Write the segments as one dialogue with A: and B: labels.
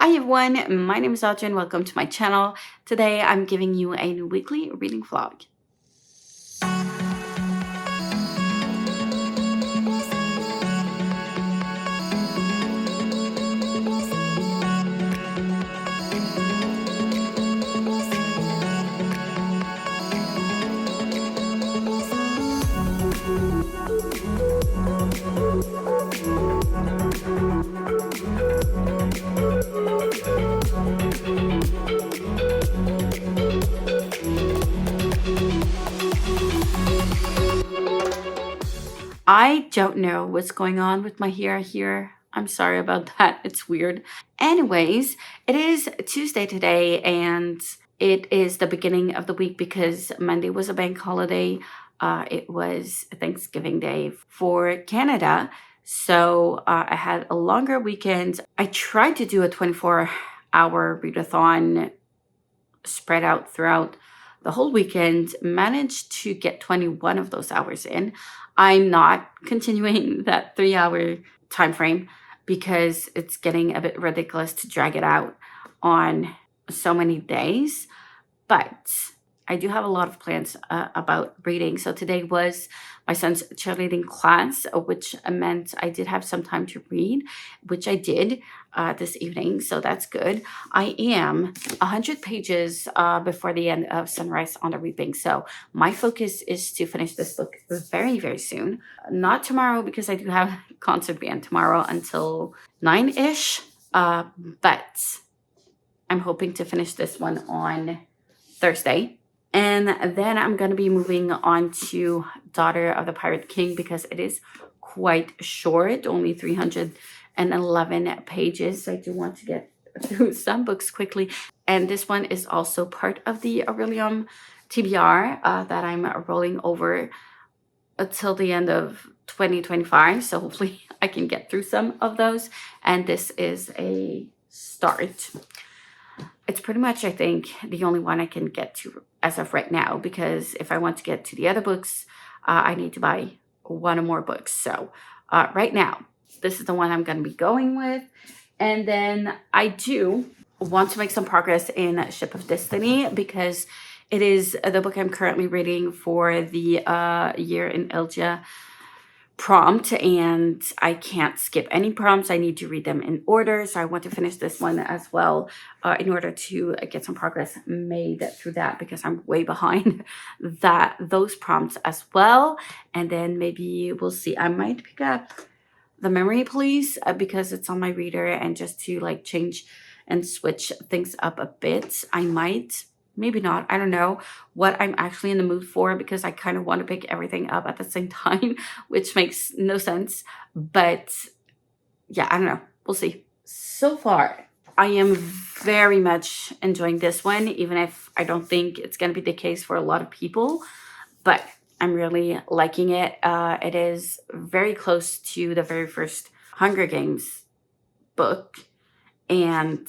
A: Hi everyone, my name is Audrey and welcome to my channel. Today I'm giving you a weekly reading vlog. I don't know what's going on with my hair here. I'm sorry about that. It's weird. Anyways, it is Tuesday today and it is the beginning of the week because Monday was a bank holiday. It was Thanksgiving Day for Canada. So I had a longer weekend. I tried to do a 24-hour readathon spread out throughout the whole weekend, managed to get 21 of those hours in. I'm not continuing that 3-hour time frame because it's getting a bit ridiculous to drag it out on so many days. But I do have a lot of plans about reading. So today was my son's cheerleading class, which meant I did have some time to read, which I did this evening. So that's good. I am 100 pages before the end of Sunrise on the Reaping. So my focus is to finish this book very, very soon. Not tomorrow because I do have concert band tomorrow until 9-ish. But I'm hoping to finish this one on Thursday. And then I'm going to be moving on to Daughter of the Pirate King because it is quite short, only 311 pages. So I do want to get through some books quickly. And this one is also part of the Aurelium TBR that I'm rolling over until the end of 2025. So hopefully I can get through some of those. And this is a start. It's pretty much, I think, the only one I can get to as of right now, because if I want to get to the other books, I need to buy one or more books. So right now, this is the one I'm going to be going with. And then I do want to make some progress in Ship of Destiny because it is the book I'm currently reading for the Year in Ilja prompt, and I can't skip any prompts. I need to read them in order. So I want to finish this one as well in order to get some progress made through that because I'm way behind those prompts as well. And then maybe we'll see. I might pick up The Memory Police because it's on my reader, and just to like change and switch things up a bit. I might. Maybe not. I don't know what I'm actually in the mood for because I kind of want to pick everything up at the same time, which makes no sense. But yeah, I don't know. We'll see. So far, I am very much enjoying this one, even if I don't think it's going to be the case for a lot of people. But I'm really liking it. It is very close to the very first Hunger Games book, and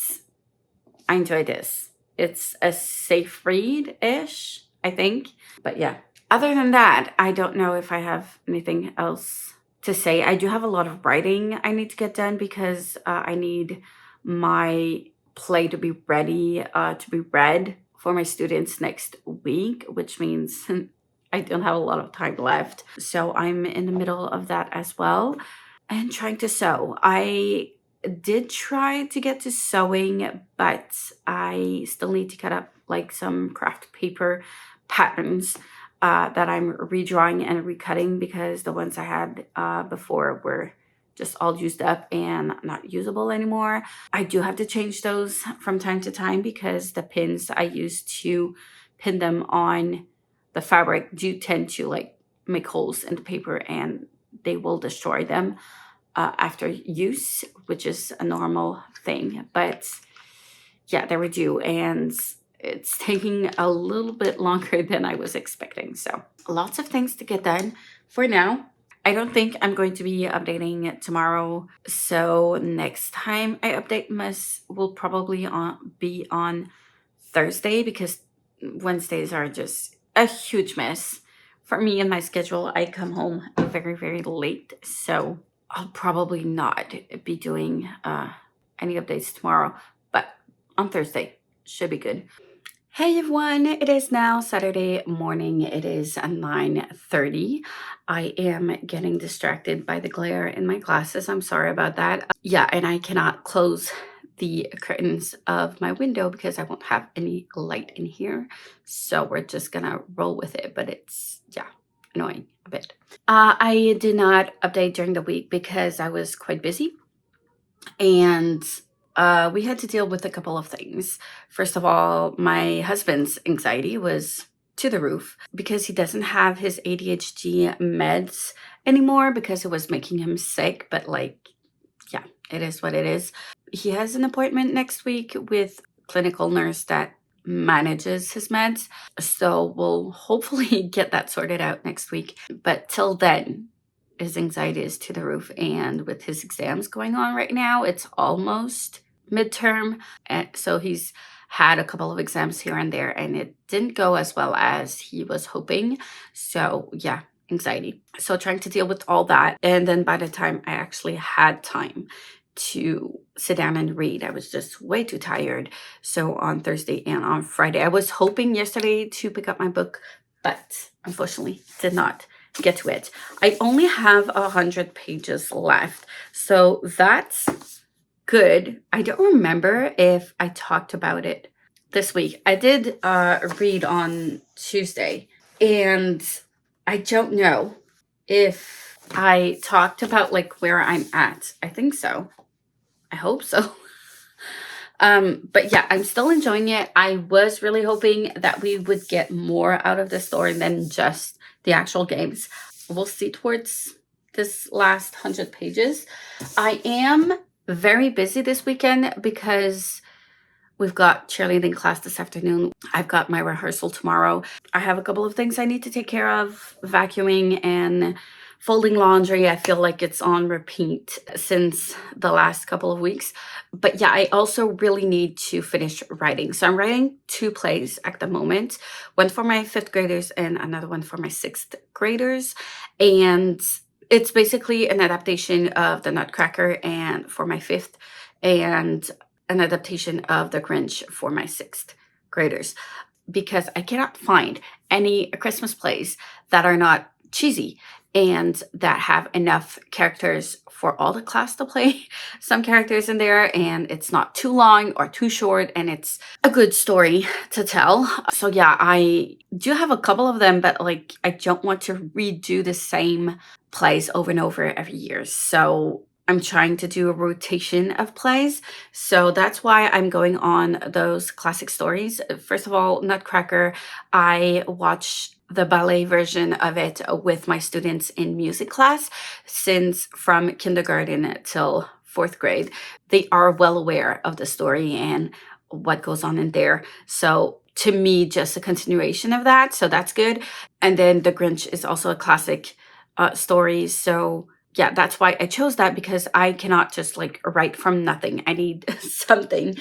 A: I enjoy this. It's a safe read-ish, I think. But yeah, other than that, I don't know if I have anything else to say. I do have a lot of writing I need to get done because I need my play to be ready to be read for my students next week, which means I don't have a lot of time left. So I'm in the middle of that as well and trying to sew. I did try to get to sewing, but I still need to cut up like some craft paper patterns that I'm redrawing and recutting because the ones I had before were just all used up and not usable anymore. I do have to change those from time to time because the pins I use to pin them on the fabric do tend to like make holes in the paper and they will destroy them after use, which is a normal thing. But yeah, they were due, and it's taking a little bit longer than I was expecting. So lots of things to get done for now. I don't think I'm going to be updating tomorrow. So next time I update will probably be on Thursday because Wednesdays are just a huge mess for me and my schedule. I come home very, very late. So I'll probably not be doing any updates tomorrow, on Thursday. Should be good. Hey everyone, it is now Saturday morning. It is 9:30. I am getting distracted by the glare in my glasses. I'm sorry about that. Yeah, and I cannot close the curtains of my window because I won't have any light in here. So we're just gonna roll with it, but it's, yeah, annoying a bit. I did not update during the week because I was quite busy, and we had to deal with a couple of things. First of all, my husband's anxiety was to the roof because he doesn't have his ADHD meds anymore because it was making him sick. But like, yeah, it is what it is. He has an appointment next week with a clinical nurse that manages his meds. So we'll hopefully get that sorted out next week. But till then, his anxiety is to the roof. And with his exams going on right now, it's almost midterm. And so he's had a couple of exams here and there, and it didn't go as well as he was hoping. So yeah, anxiety. So trying to deal with all that. And then by the time I actually had time to sit down and read, I was just way too tired. So on Thursday and on Friday, I was hoping yesterday to pick up my book, but unfortunately did not get to it. I only have 100 pages left, so that's good. I don't remember if I talked about it this week. I did read on Tuesday, and I don't know if I talked about like where I'm at. I think so. I hope so. But yeah, I'm still enjoying it. I was really hoping that we would get more out of the story than just the actual games. We'll see towards this last 100 pages. I am very busy this weekend because we've got cheerleading class this afternoon. I've got my rehearsal tomorrow. I have a couple of things I need to take care of, vacuuming and folding laundry. I feel like it's on repeat since the last couple of weeks. But yeah, I also really need to finish writing. So I'm writing 2 plays at the moment, one for my 5th graders and another one for my 6th graders. And it's basically an adaptation of The Nutcracker and for my 5th, and an adaptation of The Grinch for my 6th graders, because I cannot find any Christmas plays that are not cheesy and that have enough characters for all the class to play some characters in there, and it's not too long or too short, and it's a good story to tell. So yeah, I do have a couple of them, but like I don't want to redo the same plays over and over every year. So I'm trying to do a rotation of plays. So that's why I'm going on those classic stories. First of all, Nutcracker, I watched the ballet version of it with my students in music class, since from kindergarten till 4th grade, they are well aware of the story and what goes on in there. So to me, just a continuation of that. So that's good. And then The Grinch is also a classic story. So yeah, that's why I chose that, because I cannot just like write from nothing. I need something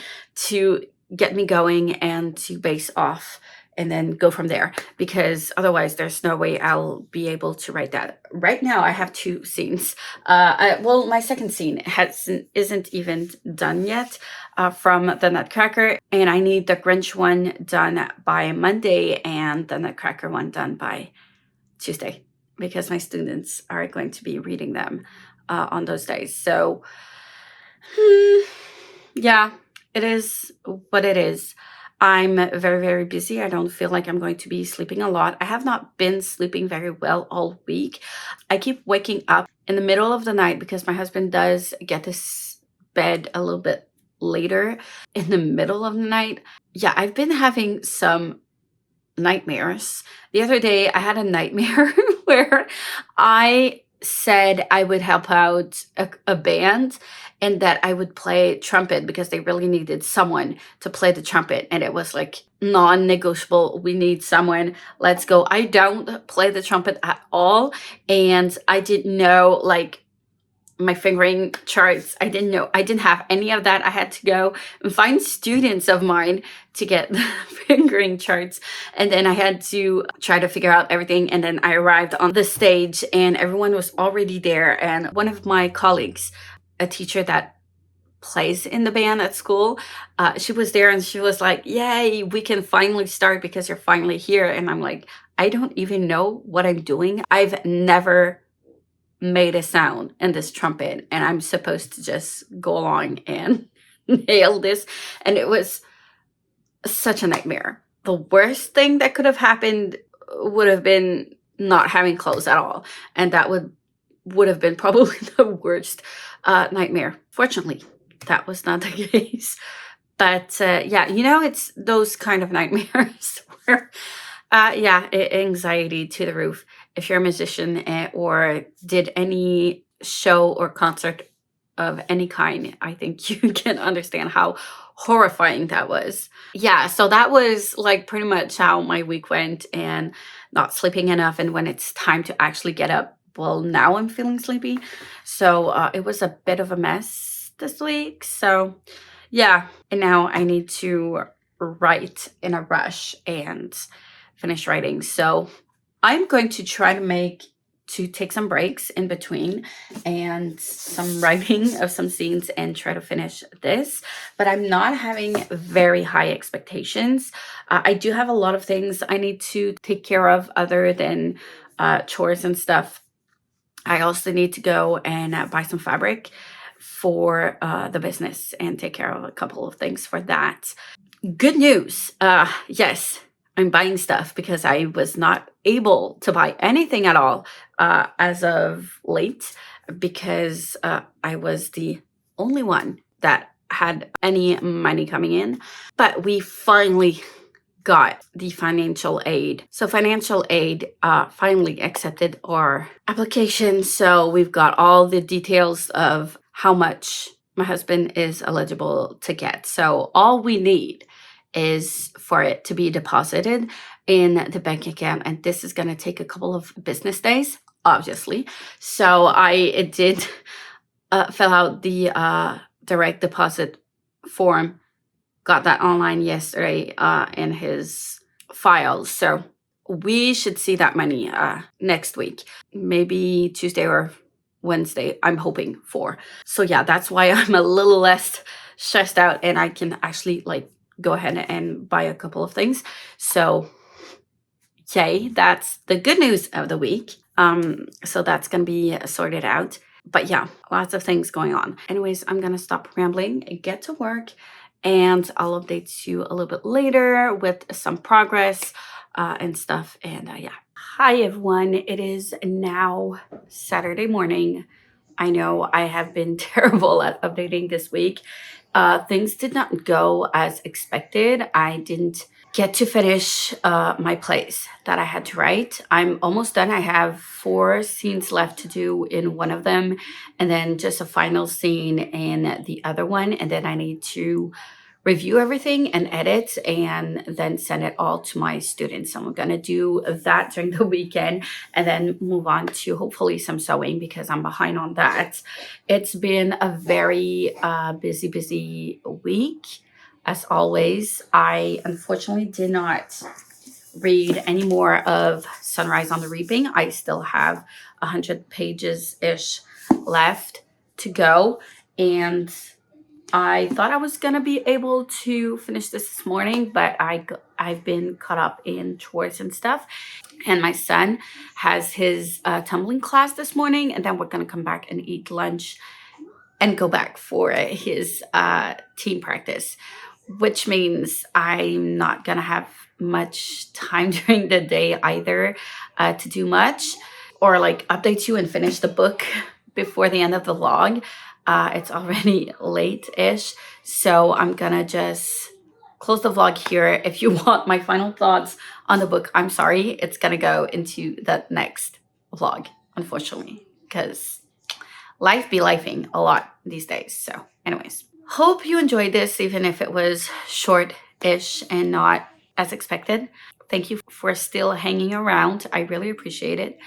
A: to get me going and to base off and then go from there, because otherwise there's no way I'll be able to write that. Right now I have 2 scenes. Well, my second scene isn't even done yet from The Nutcracker, and I need the Grinch one done by Monday and the Nutcracker one done by Tuesday, because my students are going to be reading them on those days. So yeah, it is what it is. I'm very, very busy. I don't feel like I'm going to be sleeping a lot. I have not been sleeping very well all week. I keep waking up in the middle of the night because my husband does get his bed a little bit later in the middle of the night. Yeah, I've been having some nightmares. The other day I had a nightmare where I said I would help out a band and that I would play trumpet because they really needed someone to play the trumpet. And it was like non-negotiable. We need someone. Let's go. I don't play the trumpet at all. And I didn't know like my fingering charts. I didn't have any of that. I had to go and find students of mine to get the fingering charts. And then I had to try to figure out everything. And then I arrived on the stage and everyone was already there. And one of my colleagues, a teacher that plays in the band at school. She was there and she was like, yay, we can finally start because you're finally here. And I'm like, I don't even know what I'm doing. I've never made a sound in this trumpet and I'm supposed to just go along and nail this. And it was such a nightmare. The worst thing that could have happened would have been not having clothes at all. And that would have been probably the worst nightmare. Fortunately, that was not the case. But yeah, you know, it's those kind of nightmares where, yeah, anxiety to the roof. If you're a musician or did any show or concert of any kind, I think you can understand how horrifying that was. Yeah, so that was like pretty much how my week went, and not sleeping enough. And when it's time to actually get up, well, now I'm feeling sleepy. So it was a bit of a mess this week. So yeah, and now I need to write in a rush and finish writing. So I'm going to try to take some breaks in between and some writing of some scenes and try to finish this. But I'm not having very high expectations. I do have a lot of things I need to take care of other than chores and stuff. I also need to go and buy some fabric for the business and take care of a couple of things for that. Good news. Yes, I'm buying stuff because I was not able to buy anything at all as of late because I was the only one that had any money coming in. But we finally got the financial aid. So financial aid finally accepted our application. So we've got all the details of how much my husband is eligible to get. So all we need is for it to be deposited in the bank account. And this is going to take a couple of business days, obviously. So I did fill out the direct deposit form, got that online yesterday in his files. So we should see that money next week, maybe Tuesday or Wednesday, I'm hoping for. So yeah, that's why I'm a little less stressed out and I can actually like go ahead and buy a couple of things. So yay, that's the good news of the week. So that's gonna be sorted out. But yeah, lots of things going on. Anyways, I'm gonna stop rambling and get to work, and I'll update you a little bit later with some progress and stuff. And yeah. Hi everyone, it is now Saturday morning. I know I have been terrible at updating this week. Things did not go as expected. I didn't get to finish my plays that I had to write. I'm almost done. I have 4 scenes left to do in one of them, and then just a final scene in the other one. And then I need to review everything and edit and then send it all to my students. So I'm going to do that during the weekend and then move on to hopefully some sewing because I'm behind on that. It's been a very busy week. As always, I unfortunately did not read any more of Sunrise on the Reaping. I still have 100 pages-ish left to go, and I thought I was gonna be able to finish this morning, but I've been caught up in chores and stuff. And my son has his tumbling class this morning, and then we're gonna come back and eat lunch and go back for his team practice, which means I'm not gonna have much time during the day either to do much or like update you and finish the book before the end of the vlog. It's already late-ish, so I'm gonna just close the vlog here. If you want my final thoughts on the book, I'm sorry, it's gonna go into the next vlog, unfortunately, because life be lifing a lot these days. So anyways, hope you enjoyed this, even if it was short-ish and not as expected. Thank you for still hanging around. I really appreciate it.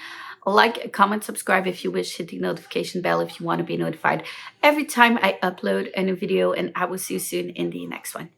A: Like, comment, subscribe if you wish. Hit the notification bell if you want to be notified every time I upload a new video, and I will see you soon in the next one.